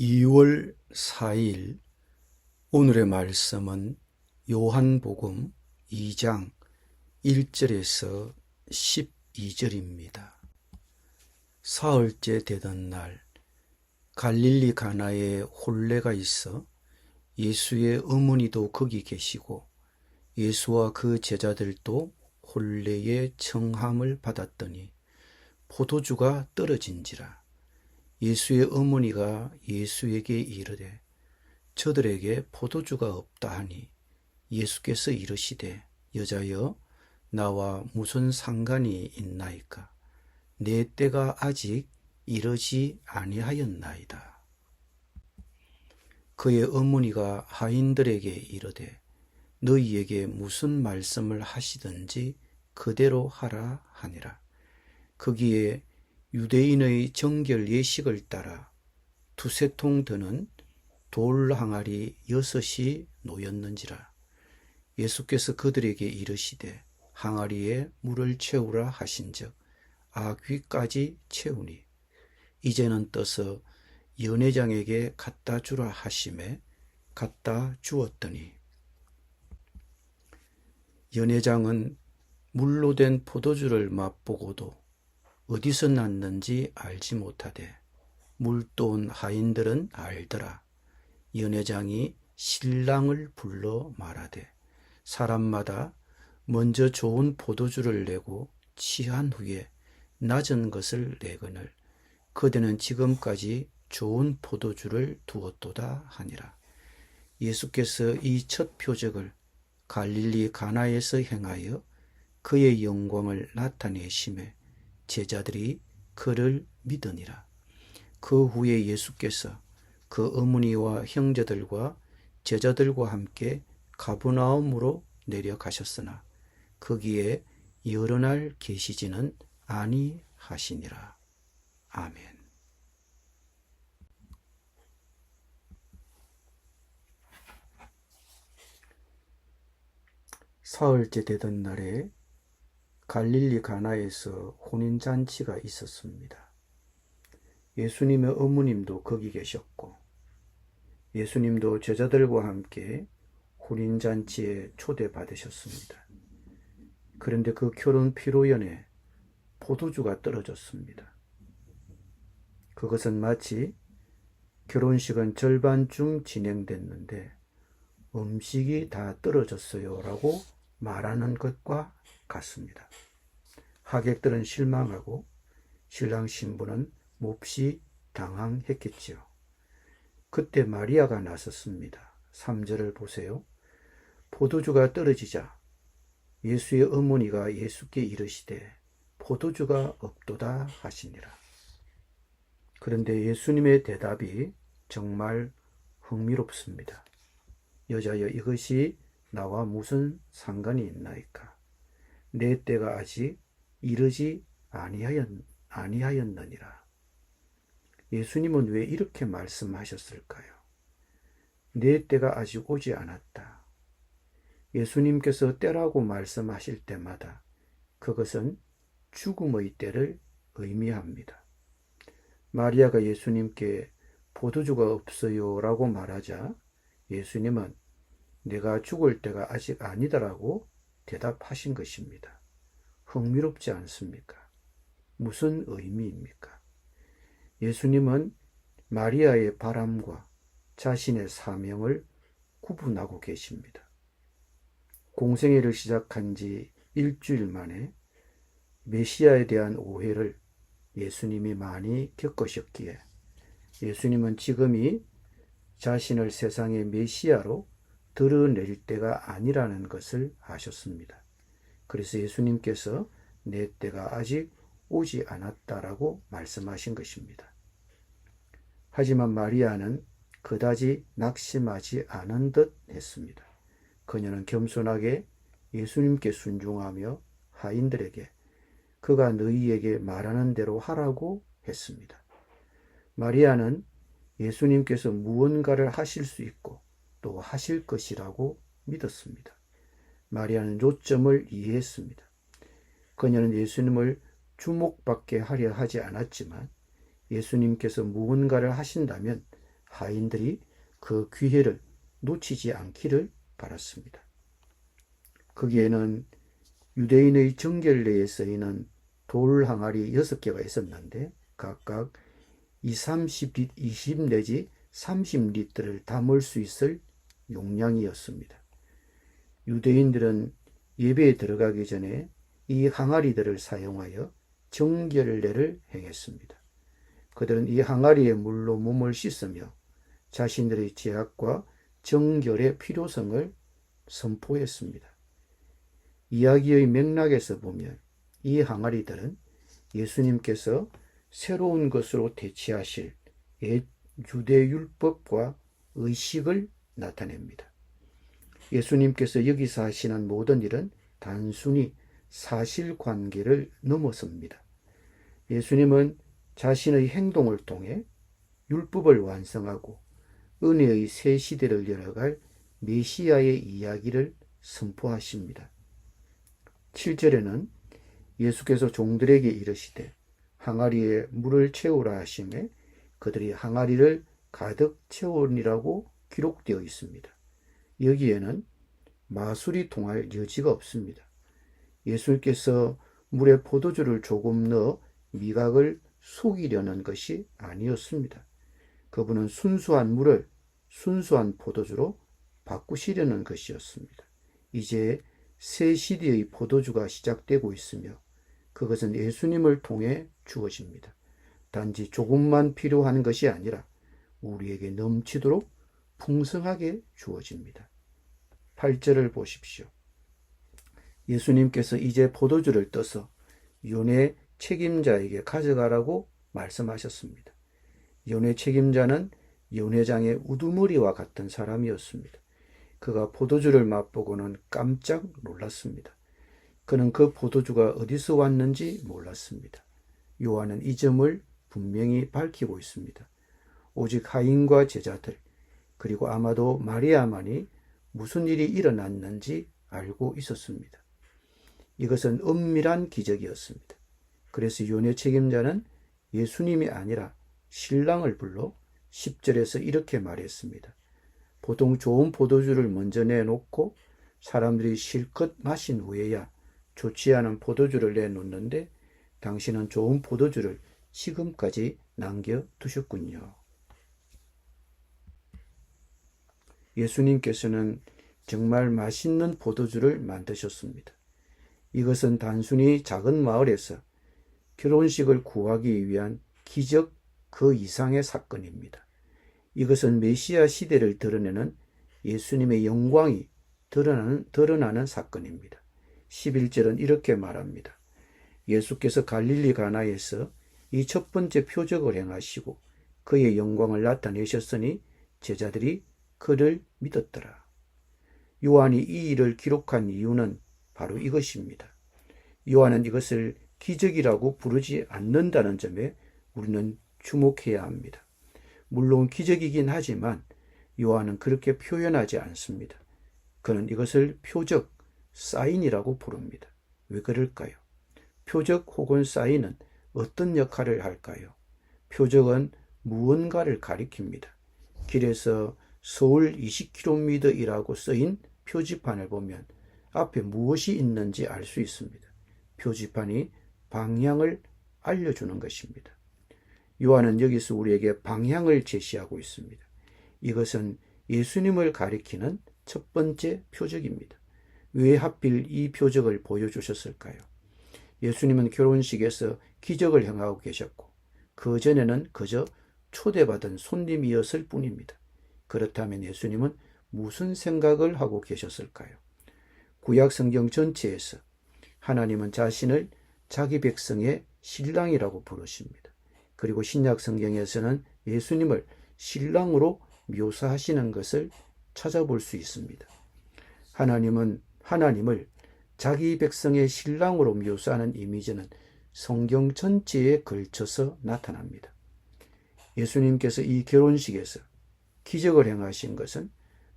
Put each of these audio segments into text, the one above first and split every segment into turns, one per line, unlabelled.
2월 4일 오늘의 말씀은 요한복음 2장 1절에서 12절입니다. 사흘째 되던 날 갈릴리 가나에 혼례가 있어 예수의 어머니도 거기 계시고 예수와 그 제자들도 혼례의 청함을 받았더니 포도주가 떨어진지라. 예수의 어머니가 예수에게 이르되 저들에게 포도주가 없다 하니 예수께서 이르시되 여자여 나와 무슨 상관이 있나이까? 내 때가 아직 이르지 아니하였나이다. 그의 어머니가 하인들에게 이르되 너희에게 무슨 말씀을 하시든지 그대로 하라 하니라. 거기에 유대인의 정결 예식을 따라 두세 통 드는 돌 항아리 6이 놓였는지라. 예수께서 그들에게 이르시되 항아리에 물을 채우라 하신즉 아귀까지 채우니 이제는 떠서 연회장에게 갖다 주라 하심에 갖다 주었더니 연회장은 물로 된 포도주를 맛보고도 어디서 났는지 알지 못하되 물도온 하인들은 알더라. 연회장이 신랑을 불러 말하되 사람마다 먼저 좋은 포도주를 내고 취한 후에 낮은 것을 내거늘 그대는 지금까지 좋은 포도주를 두었도다 하니라. 예수께서 이 첫 표적을 갈릴리 가나에서 행하여 그의 영광을 나타내심에 제자들이 그를 믿으니라. 그 후에 예수께서 그 어머니와 형제들과 제자들과 함께 가버나움으로 내려가셨으나 거기에 여러 날 계시지는 아니하시니라. 아멘. 사흘째 되던 날에 갈릴리 가나에서 혼인잔치가 있었습니다. 예수님의 어머님도 거기 계셨고 예수님도 제자들과 함께 혼인잔치에 초대받으셨습니다. 그런데 그 결혼 피로연에 포도주가 떨어졌습니다. 그것은 마치 결혼식은 절반쯤 진행됐는데 음식이 다 떨어졌어요 라고 말하는 것과 같습니다. 하객들은 실망하고 신랑 신부는 몹시 당황했겠지요. 그때 마리아가 나섰습니다. 3절을 보세요. 포도주가 떨어지자 예수의 어머니가 예수께 이르시되 포도주가 없도다 하시니라. 그런데 예수님의 대답이 정말 흥미롭습니다. 여자여 이것이 나와 무슨 상관이 있나이까? 내 때가 아직 이르지 아니하였느니라. 예수님은 왜 이렇게 말씀하셨을까요? 내 때가 아직 오지 않았다. 예수님께서 때라고 말씀하실 때마다 그것은 죽음의 때를 의미합니다. 마리아가 예수님께 포도주가 없어요 라고 말하자 예수님은 내가 죽을 때가 아직 아니다라고 대답하신 것입니다. 흥미롭지 않습니까? 무슨 의미입니까? 예수님은 마리아의 바람과 자신의 사명을 구분하고 계십니다. 공생애를 시작한 지 일주일 만에 메시아에 대한 오해를 예수님이 많이 겪으셨기에 예수님은 지금이 자신을 세상의 메시아로 드러낼 때가 아니라는 것을 아셨습니다. 그래서 예수님께서 내 때가 아직 오지 않았다라고 말씀하신 것입니다. 하지만 마리아는 그다지 낙심하지 않은 듯 했습니다. 그녀는 겸손하게 예수님께 순종하며 하인들에게 그가 너희에게 말하는 대로 하라고 했습니다. 마리아는 예수님께서 무언가를 하실 수 있고 또 하실 것이라고 믿었습니다. 마리아는 요점을 이해했습니다. 그녀는 예수님을 주목받게 하려 하지 않았지만 예수님께서 무언가를 하신다면 하인들이 그 기회를 놓치지 않기를 바랐습니다. 거기에는 유대인의 정결례에 쓰이는 돌 항아리 6개가 있었는데 각각 20 내지 30리터를 담을 수 있을 용량이었습니다. 유대인들은 예배에 들어가기 전에 이 항아리들을 사용하여 정결례를 행했습니다. 그들은 이 항아리의 물로 몸을 씻으며 자신들의 죄악과 정결의 필요성을 선포했습니다. 이야기의 맥락에서 보면 이 항아리들은 예수님께서 새로운 것으로 대체하실 옛 유대율법과 의식을 나타냅니다. 예수님께서 여기서 하시는 모든 일은 단순히 사실관계를 넘어섭니다. 예수님은 자신의 행동을 통해 율법을 완성하고 은혜의 새 시대를 열어갈 메시아의 이야기를 선포하십니다. 7절에는 예수께서 종들에게 이르시되 항아리에 물을 채우라 하시매 그들이 항아리를 가득 채우니라고 기록되어 있습니다. 여기에는 마술이 통할 여지가 없습니다. 예수께서 물에 포도주를 조금 넣어 미각을 속이려는 것이 아니었습니다. 그분은 순수한 물을 순수한 포도주로 바꾸시려는 것이었습니다. 이제 새 시대의 포도주가 시작되고 있으며 그것은 예수님을 통해 주어집니다. 단지 조금만 필요한 것이 아니라 우리에게 넘치도록 풍성하게 주어집니다. 8절을 보십시오. 예수님께서 이제 포도주를 떠서 연회 책임자에게 가져가라고 말씀하셨습니다. 연회 책임자는 연회장의 우두머리와 같은 사람이었습니다. 그가 포도주를 맛보고는 깜짝 놀랐습니다. 그는 그 포도주가 어디서 왔는지 몰랐습니다. 요한은 이 점을 분명히 밝히고 있습니다. 오직 하인과 제자들 그리고 아마도 마리아만이 무슨 일이 일어났는지 알고 있었습니다. 이것은 은밀한 기적이었습니다. 그래서 연회 책임자는 예수님이 아니라 신랑을 불러 10절에서 이렇게 말했습니다. 보통 좋은 포도주를 먼저 내놓고 사람들이 실컷 마신 후에야 좋지 않은 포도주를 내놓는데 당신은 좋은 포도주를 지금까지 남겨두셨군요. 예수님께서는 정말 맛있는 포도주를 만드셨습니다. 이것은 단순히 작은 마을에서 결혼식을 구하기 위한 기적 그 이상의 사건입니다. 이것은 메시아 시대를 드러내는 예수님의 영광이 드러나는 사건입니다. 11절은 이렇게 말합니다. 예수께서 갈릴리 가나에서 이 첫 번째 표적을 행하시고 그의 영광을 나타내셨으니 제자들이 그를 믿었더라. 요한이 이 일을 기록한 이유는 바로 이것입니다. 요한은 이것을 기적이라고 부르지 않는다는 점에 우리는 주목해야 합니다. 물론 기적이긴 하지만 요한은 그렇게 표현하지 않습니다. 그는 이것을 표적, 사인이라고 부릅니다. 왜 그럴까요? 표적 혹은 사인은 어떤 역할을 할까요? 표적은 무언가를 가리킵니다. 길에서 서울 20km이라고 쓰인 표지판을 보면 앞에 무엇이 있는지 알 수 있습니다. 표지판이 방향을 알려주는 것입니다. 요한은 여기서 우리에게 방향을 제시하고 있습니다. 이것은 예수님을 가리키는 첫 번째 표적입니다. 왜 하필 이 표적을 보여주셨을까요? 예수님은 결혼식에서 기적을 행하고 계셨고 그 전에는 그저 초대받은 손님이었을 뿐입니다. 그렇다면 예수님은 무슨 생각을 하고 계셨을까요? 구약 성경 전체에서 하나님은 자신을 자기 백성의 신랑이라고 부르십니다. 그리고 신약 성경에서는 예수님을 신랑으로 묘사하시는 것을 찾아볼 수 있습니다. 하나님을 자기 백성의 신랑으로 묘사하는 이미지는 성경 전체에 걸쳐서 나타납니다. 예수님께서 이 결혼식에서 기적을 행하신 것은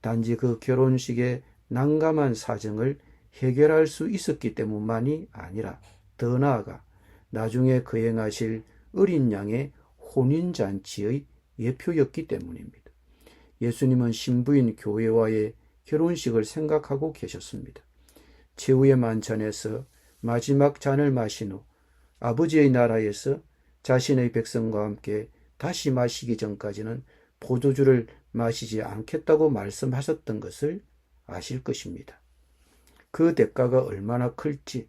단지 그 결혼식의 난감한 사정을 해결할 수 있었기 때문만이 아니라 더 나아가 나중에 거행하실 어린 양의 혼인잔치의 예표였기 때문입니다. 예수님은 신부인 교회와의 결혼식을 생각하고 계셨습니다. 최후의 만찬에서 마지막 잔을 마신 후 아버지의 나라에서 자신의 백성과 함께 다시 마시기 전까지는 포도주를 마시지 않겠다고 말씀하셨던 것을 아실 것입니다. 그 대가가 얼마나 클지,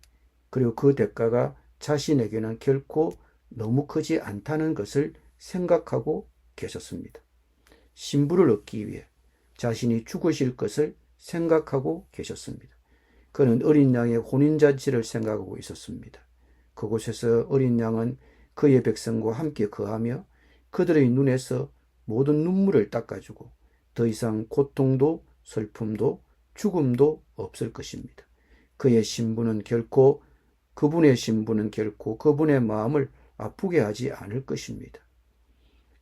그리고 그 대가가 자신에게는 결코 너무 크지 않다는 것을 생각하고 계셨습니다. 신부를 얻기 위해 자신이 죽으실 것을 생각하고 계셨습니다. 그는 어린 양의 혼인잔치를 생각하고 있었습니다. 그곳에서 어린 양은 그의 백성과 함께 거하며 그들의 눈에서 모든 눈물을 닦아주고 더 이상 고통도 슬픔도 죽음도 없을 것입니다. 그분의 신부는 결코 그분의 마음을 아프게 하지 않을 것입니다.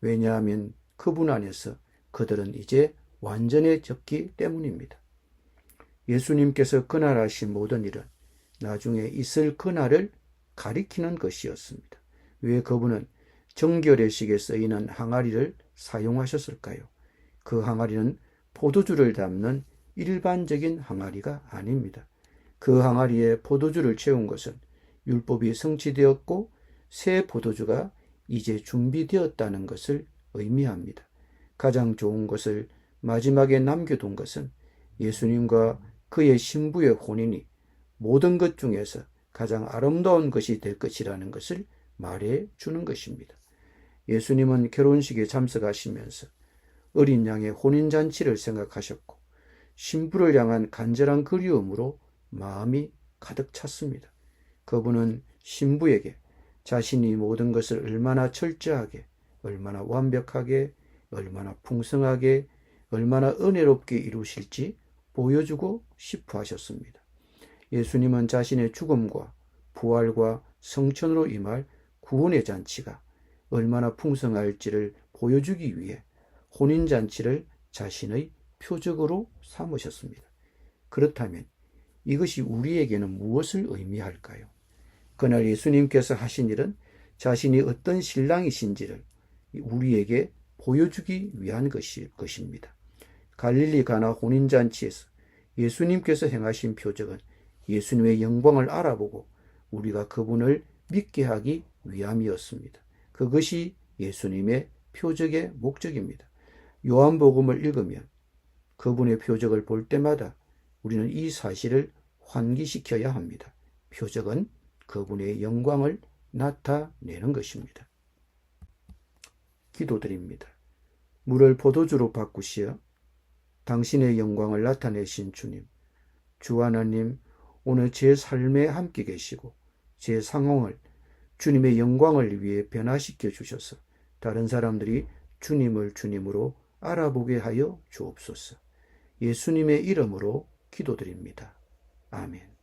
왜냐하면 그분 안에서 그들은 이제 완전해졌기 때문입니다. 예수님께서 그날 하신 모든 일은 나중에 있을 그날을 가리키는 것이었습니다. 왜 그분은 정결례식에 쓰이는 항아리를 사용하셨을까요? 그 항아리는 포도주를 담는 일반적인 항아리가 아닙니다. 그 항아리에 포도주를 채운 것은 율법이 성취되었고 새 포도주가 이제 준비되었다는 것을 의미합니다. 가장 좋은 것을 마지막에 남겨둔 것은 예수님과 그의 신부의 혼인이 모든 것 중에서 가장 아름다운 것이 될 것이라는 것을 말해 주는 것입니다. 예수님은 결혼식에 참석하시면서 어린 양의 혼인잔치를 생각하셨고 신부를 향한 간절한 그리움으로 마음이 가득 찼습니다. 그분은 신부에게 자신이 모든 것을 얼마나 철저하게, 얼마나 완벽하게, 얼마나 풍성하게, 얼마나 은혜롭게 이루실지 보여주고 싶어 하셨습니다. 예수님은 자신의 죽음과 부활과 성천으로 임할 구원의 잔치가 얼마나 풍성할지를 보여주기 위해 혼인잔치를 자신의 표적으로 삼으셨습니다. 그렇다면 이것이 우리에게는 무엇을 의미할까요? 그날 예수님께서 하신 일은 자신이 어떤 신랑이신지를 우리에게 보여주기 위한 것입니다. 갈릴리 가나 혼인잔치에서 예수님께서 행하신 표적은 예수님의 영광을 알아보고 우리가 그분을 믿게 하기 위함이었습니다. 그것이 예수님의 표적의 목적입니다. 요한복음을 읽으면 그분의 표적을 볼 때마다 우리는 이 사실을 환기시켜야 합니다. 표적은 그분의 영광을 나타내는 것입니다. 기도드립니다. 물을 포도주로 바꾸시어 당신의 영광을 나타내신 주님, 주 하나님, 오늘 제 삶에 함께 계시고 제 상황을 주님의 영광을 위해 변화시켜 주셔서 다른 사람들이 주님을 주님으로 알아보게 하여 주옵소서. 예수님의 이름으로 기도드립니다. 아멘.